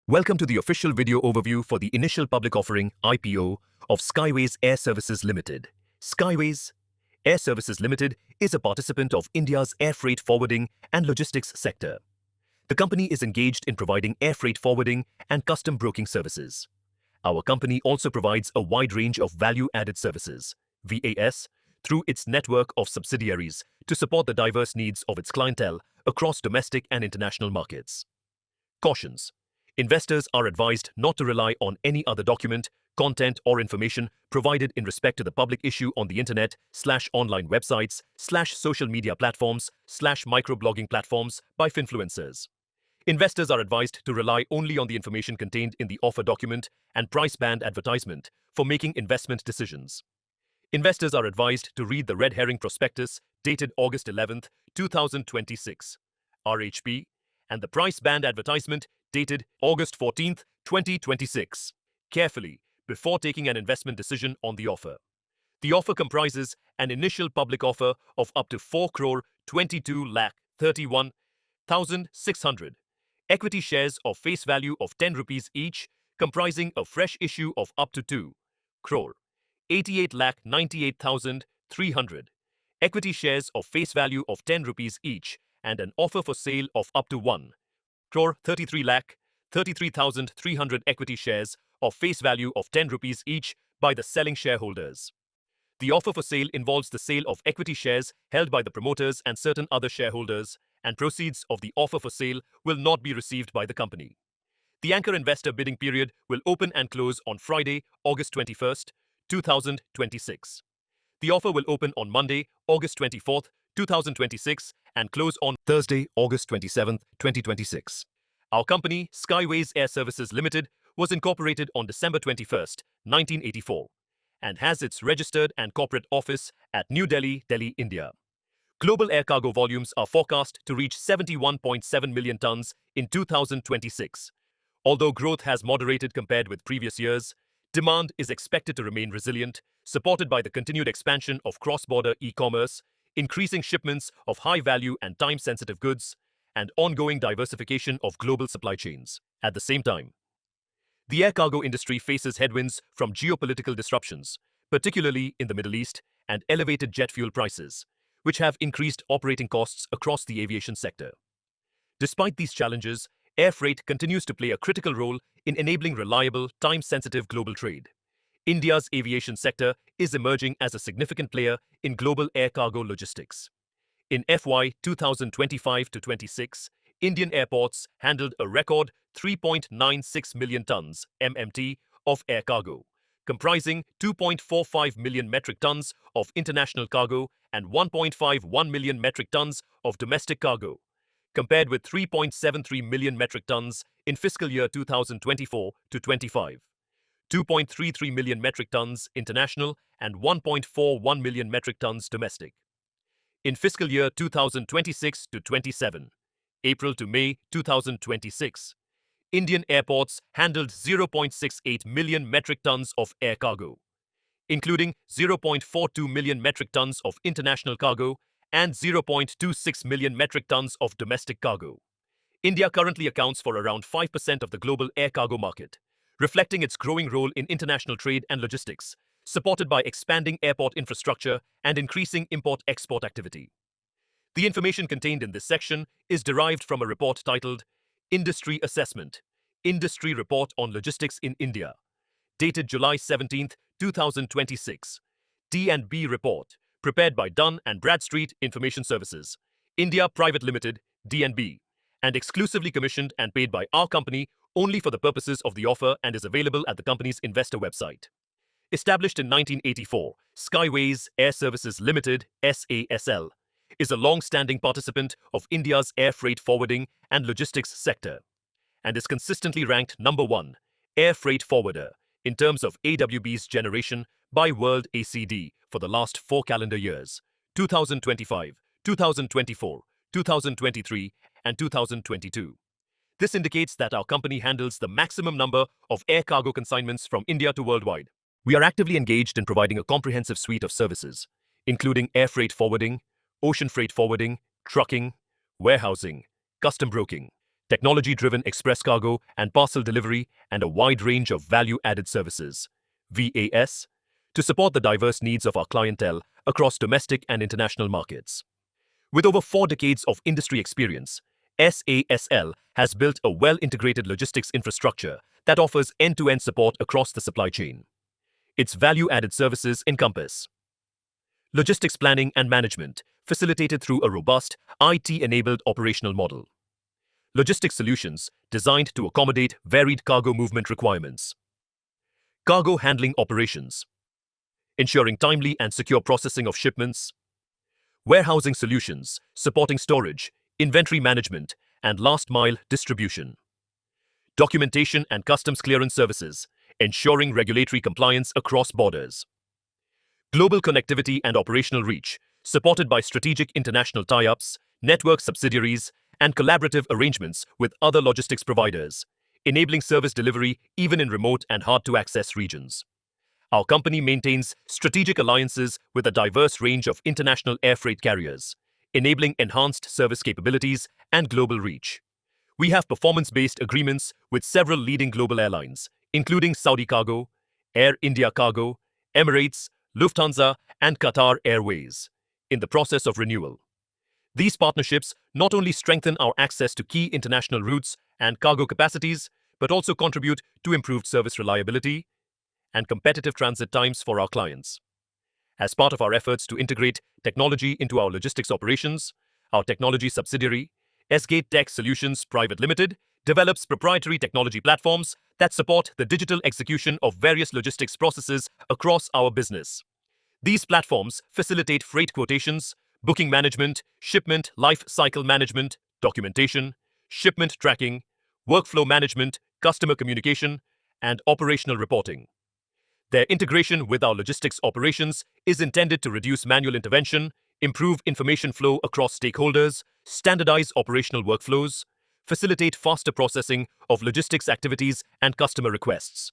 Welcome to the official video overview for the initial public offering (IPO) of Skyways Air Services Limited. Skyways Air Services Limited is a participant of India's air freight forwarding and logistics sector. The company is engaged in providing air freight forwarding and custom broking services. Our company also provides a wide range of value-added services, VAS, through its network of subsidiaries to support the diverse needs of its clientele across domestic and international markets. Cautions. Investors are advised not to rely on any other document, content or information provided in respect to the public issue on the internet, /online websites, /social media platforms, /microblogging platforms by influencers. Investors are advised to rely only on the information contained in the offer document and price band advertisement for making investment decisions. Investors are advised to read the red herring prospectus dated August 11, 2026, RHP, and the price band advertisement dated August 14, 2026, carefully before taking an investment decision on the offer. The offer comprises an initial public offer of up to 4,22,31,600 equity shares of face value of 10 rupees each, comprising a fresh issue of up to 2,88,98,300 equity shares of face value of 10 rupees each, and an offer for sale of up to 1,33,33,300 equity shares of face value of 10 rupees each by the selling shareholders. The offer for sale involves the sale of equity shares held by the promoters and certain other shareholders, and proceeds of the offer for sale will not be received by the company. The anchor investor bidding period will open and close on Friday, August 21, 2026. The offer will open on Monday, August 24, 2026, and close on Thursday, August 27, 2026. Our company, Skyways Air Services Limited, was incorporated on December 21, 1984, and has its registered and corporate office at New Delhi, Delhi, India. Global air cargo volumes are forecast to reach 71.7 million tons in 2026. Although growth has moderated compared with previous years, demand is expected to remain resilient, supported by the continued expansion of cross-border e-commerce, increasing shipments of high-value and time-sensitive goods, and ongoing diversification of global supply chains. At the same time, the air cargo industry faces headwinds from geopolitical disruptions, particularly in the Middle East, and elevated jet fuel prices, which have increased operating costs across the aviation sector. Despite these challenges, air freight continues to play a critical role in enabling reliable, time-sensitive global trade. India's aviation sector is emerging as a significant player in global air cargo logistics. In FY 2025-26, Indian airports handled a record 3.96 million tons (MMT) of air cargo, comprising 2.45 million metric tons of international cargo and 1.51 million metric tons of domestic cargo, compared with 3.73 million metric tons in fiscal year 2024-25, 2.33 million metric tons international and 1.41 million metric tons domestic. In fiscal year 2026-27, April to May 2026, Indian airports handled 0.68 million metric tons of air cargo, including 0.42 million metric tons of international cargo and 0.26 million metric tons of domestic cargo. India currently accounts for around 5% of the global air cargo market, reflecting its growing role in international trade and logistics, supported by expanding airport infrastructure and increasing import-export activity. The information contained in this section is derived from a report titled Industry Assessment, Industry Report on Logistics in India, dated July 17, 2026, D&B Report, prepared by Dun & Bradstreet Information Services, India Private Limited, D&B, and exclusively commissioned and paid by our company only for the purposes of the offer and is available at the company's investor website. Established in 1984, Skyways Air Services Limited, SASL, is a long-standing participant of India's air freight forwarding and logistics sector, and is consistently ranked number 1 air freight forwarder in terms of AWB's generation by World ACD for the last 4 calendar years, 2025, 2024, 2023, and 2022. This indicates that our company handles the maximum number of air cargo consignments from India to worldwide. We are actively engaged in providing a comprehensive suite of services, including air freight forwarding, ocean freight forwarding, trucking, warehousing, custom broking, technology-driven express cargo and parcel delivery, and a wide range of value-added services, VAS, to support the diverse needs of our clientele across domestic and international markets. With over 4 decades of industry experience, SASL has built a well-integrated logistics infrastructure that offers end-to-end support across the supply chain. Its value-added services encompass logistics planning and management, facilitated through a robust, IT-enabled operational model. Logistics solutions designed to accommodate varied cargo movement requirements. Cargo handling operations, ensuring timely and secure processing of shipments. Warehousing solutions, supporting storage, inventory management, and last-mile distribution. Documentation and customs clearance services, ensuring regulatory compliance across borders. Global connectivity and operational reach, supported by strategic international tie-ups, network subsidiaries, and collaborative arrangements with other logistics providers, enabling service delivery even in remote and hard-to-access regions. Our company maintains strategic alliances with a diverse range of international air freight carriers, enabling enhanced service capabilities and global reach. We have performance-based agreements with several leading global airlines, including Saudi Cargo, Air India Cargo, Emirates, Lufthansa, and Qatar Airways, in the process of renewal. These partnerships not only strengthen our access to key international routes and cargo capacities, but also contribute to improved service reliability and competitive transit times for our clients. As part of our efforts to integrate technology into our logistics operations, our technology subsidiary, S-Gate Tech Solutions Private Limited, develops proprietary technology platforms that support the digital execution of various logistics processes across our business. These platforms facilitate freight quotations, booking management, shipment life cycle management, documentation, shipment tracking, workflow management, customer communication, and operational reporting. Their integration with our logistics operations is intended to reduce manual intervention, improve information flow across stakeholders, standardize operational workflows, facilitate faster processing of logistics activities and customer requests,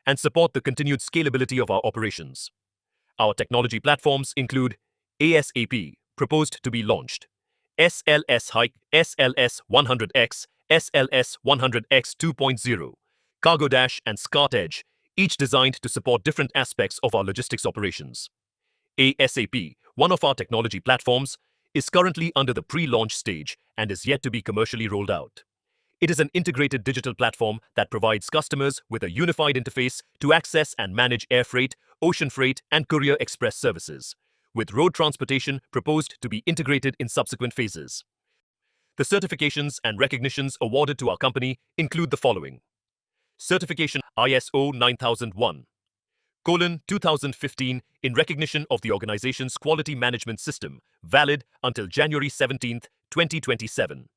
and support the continued scalability of our operations. Our technology platforms include ASAP, proposed to be launched, SLS Hike, SLS 100X, SLS 100X 2.0, Cargo Dash, and SCART Edge, each designed to support different aspects of our logistics operations. ASAP, one of our technology platforms, is currently under the pre-launch stage and is yet to be commercially rolled out. It is an integrated digital platform that provides customers with a unified interface to access and manage air freight, ocean freight, and courier express services, with road transportation proposed to be integrated in subsequent phases. The certifications and recognitions awarded to our company include the following. Certification ISO 9001:2015 in recognition of the organization's quality management system, valid until January 17, 2027.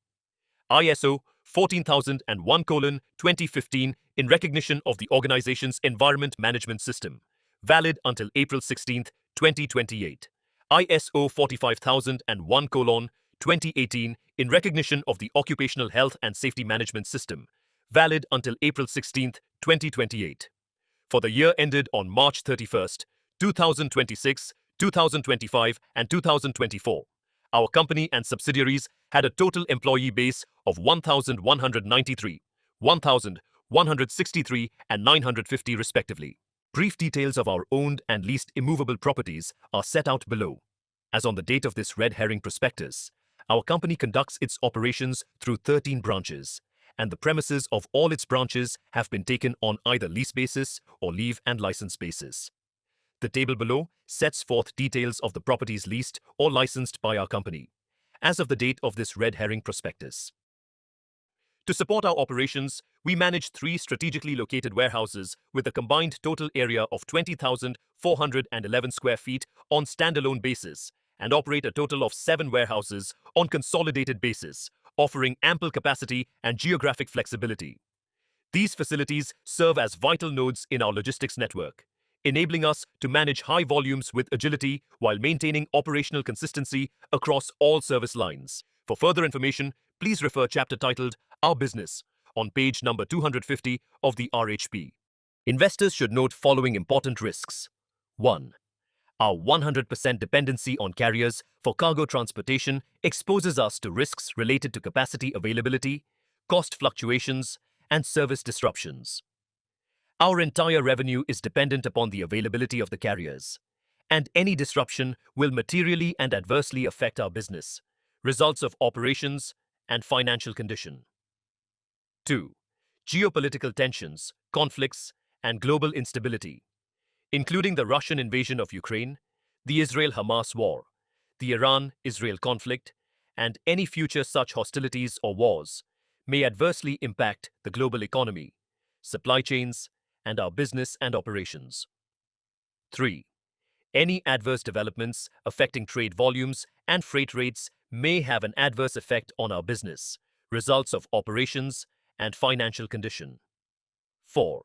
ISO 14001:2015 in recognition of the organization's environment management system, valid until April 16, 2028. ISO 45001:2018 in recognition of the occupational health and safety management system, valid until April 16, 2028. For the year ended on March 31, 2026, 2025, and 2024, our company and subsidiaries had a total employee base of 1,193, 1,163, and 950 respectively. Brief details of our owned and leased immovable properties are set out below. As on the date of this red herring prospectus, our company conducts its operations through 13 branches, and the premises of all its branches have been taken on either lease basis or leave and license basis. The table below sets forth details of the properties leased or licensed by our company, as of the date of this red herring prospectus. To support our operations, we manage 3 strategically located warehouses with a combined total area of 20,411 square feet on standalone basis, and operate a total of 7 warehouses on consolidated basis, offering ample capacity and geographic flexibility. These facilities serve as vital nodes in our logistics network, enabling us to manage high volumes with agility while maintaining operational consistency across all service lines. For further information, please refer chapter titled Our Business on page number 250 of the RHP. Investors should note following important risks. 1. Our 100% dependency on carriers for cargo transportation exposes us to risks related to capacity availability, cost fluctuations, and service disruptions. Our entire revenue is dependent upon the availability of the carriers, and any disruption will materially and adversely affect our business, results of operations, and financial condition. 2. Geopolitical tensions, conflicts, and global instability, including the Russian invasion of Ukraine, the Israel-Hamas war, the Iran-Israel conflict, and any future such hostilities or wars, may adversely impact the global economy, supply chains, and our business and operations. 3. Any adverse developments affecting trade volumes and freight rates may have an adverse effect on our business, results of operations, and financial condition. 4.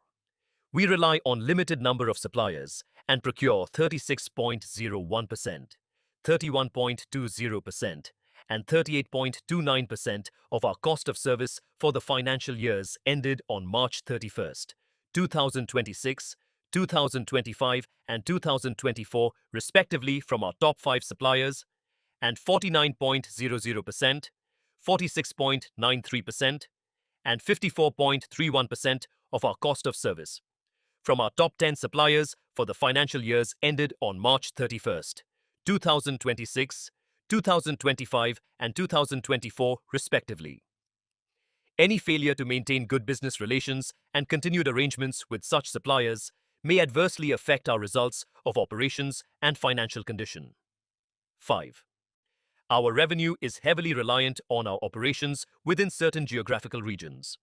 We rely on limited number of suppliers and procure 36.01%, 31.20%, and 38.29% of our cost of service for the financial years ended on March 31st, 2026, 2025, and 2024, respectively, from our top 5 suppliers, and 49.00%, 46.93%, and 54.31% of our cost of service from our top 10 suppliers for the financial years ended on March 31st, 2026, 2025, and 2024, respectively. Any failure to maintain good business relations and continued arrangements with such suppliers may adversely affect our results of operations and financial condition. 5. Our revenue is heavily reliant on our operations within certain geographical regions.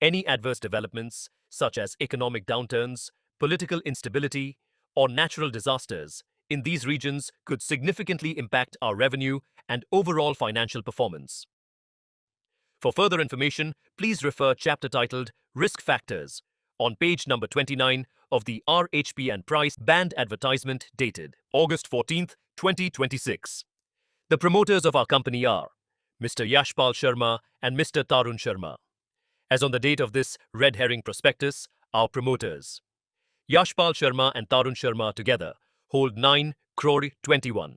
Any adverse developments, such as economic downturns, political instability, or natural disasters in these regions could significantly impact our revenue and overall financial performance. For further information, please refer chapter titled Risk Factors on page number 29 of the RHP and Price Band advertisement dated August 14th, 2026. The promoters of our company are Mr. Yashpal Sharma and Mr. Tarun Sharma. As on the date of this red herring prospectus, our promoters, Yashpal Sharma and Tarun Sharma together, hold 9 crore 21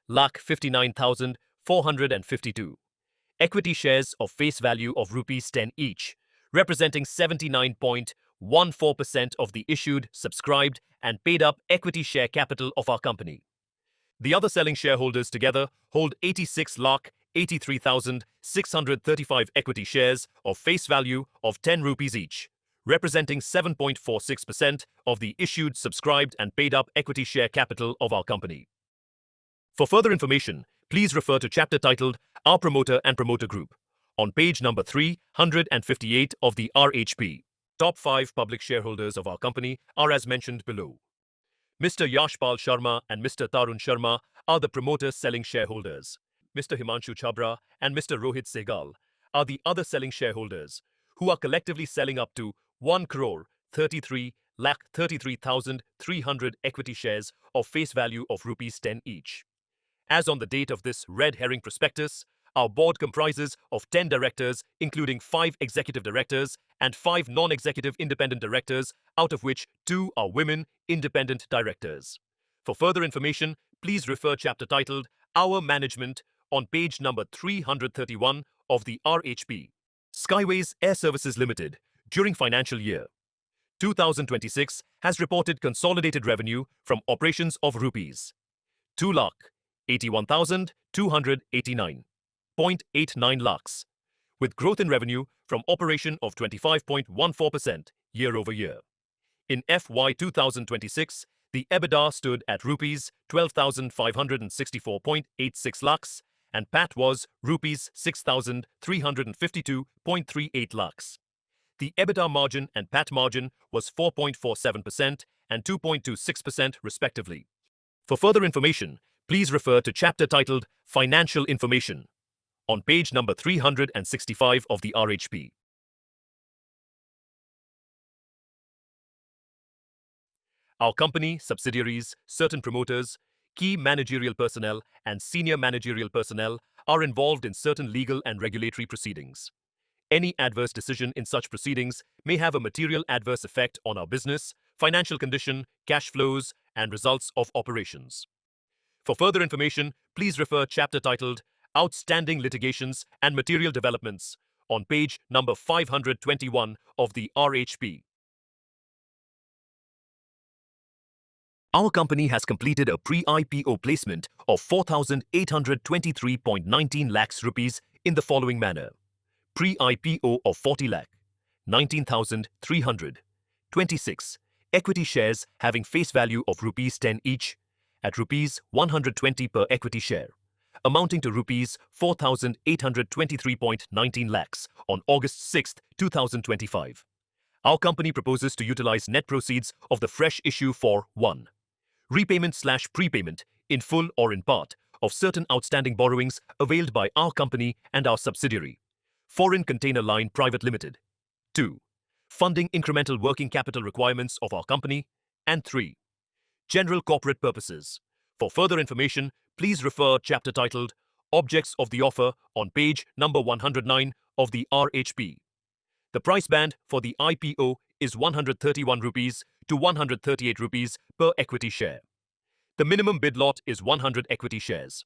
lakh 59,452 equity shares of face value of rupees 10 each, representing 79.14% of the issued, subscribed, and paid up equity share capital of our company. The other selling shareholders together hold 86 lakh 83,635 equity shares of face value of 10 rupees each, representing 7.46% of the issued, subscribed, and paid up equity share capital of our company. For further information, please refer to chapter titled Our Promoter and Promoter Group on page number 358 of the RHP. Top 5 public shareholders of our company are as mentioned below. Mr. Yashpal Sharma and Mr. Tarun Sharma are the promoter selling shareholders. Mr. Himanshu Chabra and Mr. Rohit Sehgal are the other selling shareholders, who are collectively selling up to 1 crore 33 lakh 33,300 equity shares of face value of rupees 10 each. As on the date of this red herring prospectus, our board comprises of 10 directors, including 5 executive directors and 5 non-executive independent directors, out of which 2 are women independent directors. For further information, please refer chapter titled Our Management on page number 331 of the RHP. Skyways Air Services Limited, during financial year 2026, has reported consolidated revenue from operations of rupees 2,81,289.89 lakhs, with growth in revenue from operation of 25.14% year-over-year. In FY 2026, the EBITDA stood at rupees 12,564.86 lakhs and PAT was rupees 6,352.38 lakhs. The EBITDA margin and PAT margin was 4.47% and 2.26% respectively. For further information, please refer to chapter titled Financial Information on page number 365 of the RHP. Our company, subsidiaries, certain promoters, key managerial personnel, and senior managerial personnel are involved in certain legal and regulatory proceedings. Any adverse decision in such proceedings may have a material adverse effect on our business, financial condition, cash flows, and results of operations. For further information, please refer chapter titled Outstanding Litigations and Material Developments on page number 521 of the RHP. Our company has completed a pre-IPO placement of 4,823.19 lakhs rupees in the following manner. Pre-IPO of 40 lakh, 19,300. 26. Equity shares having face value of rupees 10 each at rupees 120 per equity share, amounting to rupees 4,823.19 lakhs on August 6, 2025. Our company proposes to utilize net proceeds of the fresh issue for 1. Repayment/prepayment in full or in part of certain outstanding borrowings availed by our company and our subsidiary, Foreign Container Line Private Limited. 2. Funding incremental working capital requirements of our company. And 3. General corporate purposes. For further information, please refer chapter titled Objects of the Offer on page number 109 of the RHP. The price band for the IPO is 131 rupees to 138 rupees per equity share. The minimum bid lot is 100 equity shares.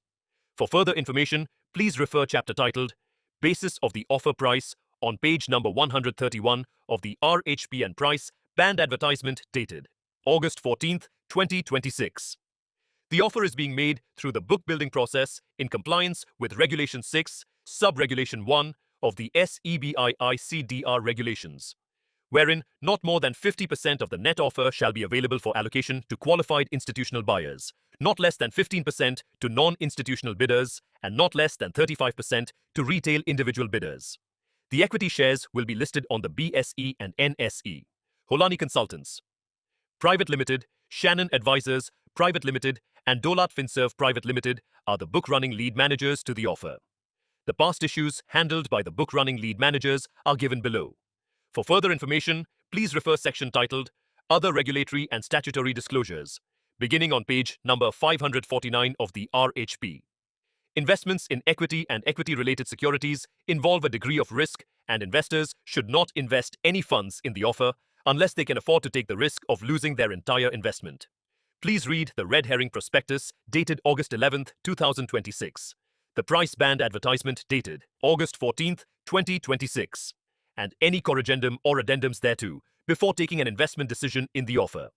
For further information, please refer chapter titled Basis of the Offer Price on page number 131 of the RHP and price band advertisement dated August 14, 2026. The offer is being made through the book building process in compliance with Regulation 6, Sub-Regulation 1 of the SEBI-ICDR regulations, wherein not more than 50% of the net offer shall be available for allocation to qualified institutional buyers, not less than 15% to non-institutional bidders, and not less than 35% to retail individual bidders. The equity shares will be listed on the BSE and NSE. Holani Consultants Private Limited, Shannon Advisors Private Limited, and Dolat Finserv Private Limited are the book-running lead managers to the offer. The past issues handled by the book-running lead managers are given below. For further information, please refer section titled Other Regulatory and Statutory Disclosures, beginning on page number 549 of the RHP. Investments in equity and equity-related securities involve a degree of risk, and investors should not invest any funds in the offer unless they can afford to take the risk of losing their entire investment. Please read the red herring prospectus dated August 11, 2026, the price band advertisement dated August 14, 2026, and any corrigendum or addendums thereto before taking an investment decision in the offer.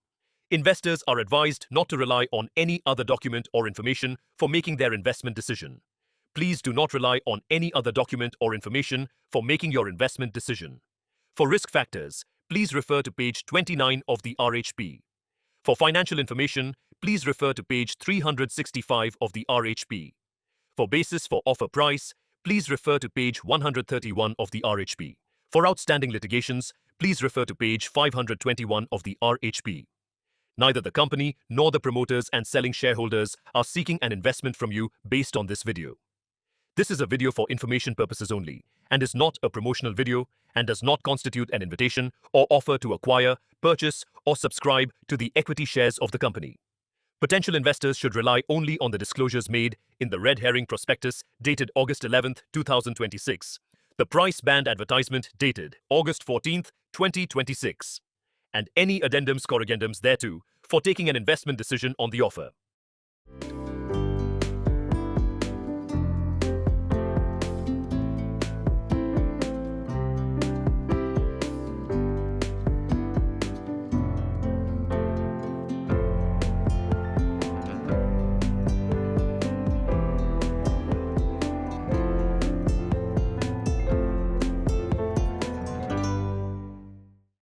Investors are advised not to rely on any other document or information for making their investment decision. Please do not rely on any other document or information for making your investment decision. For risk factors, please refer to page 29 of the RHP. For financial information, please refer to page 365 of the RHP. For basis for offer price, please refer to page 131 of the RHP. For outstanding litigations, please refer to page 521 of the RHP. Neither the company nor the promoters and selling shareholders are seeking an investment from you based on this video. This is a video for information purposes only and is not a promotional video and does not constitute an invitation or offer to acquire, purchase, or subscribe to the equity shares of the company. Potential investors should rely only on the disclosures made in the red herring prospectus dated August 11, 2026, the price band advertisement dated August 14, 2026, and any addendums corrigendums thereto for taking an investment decision on the offer.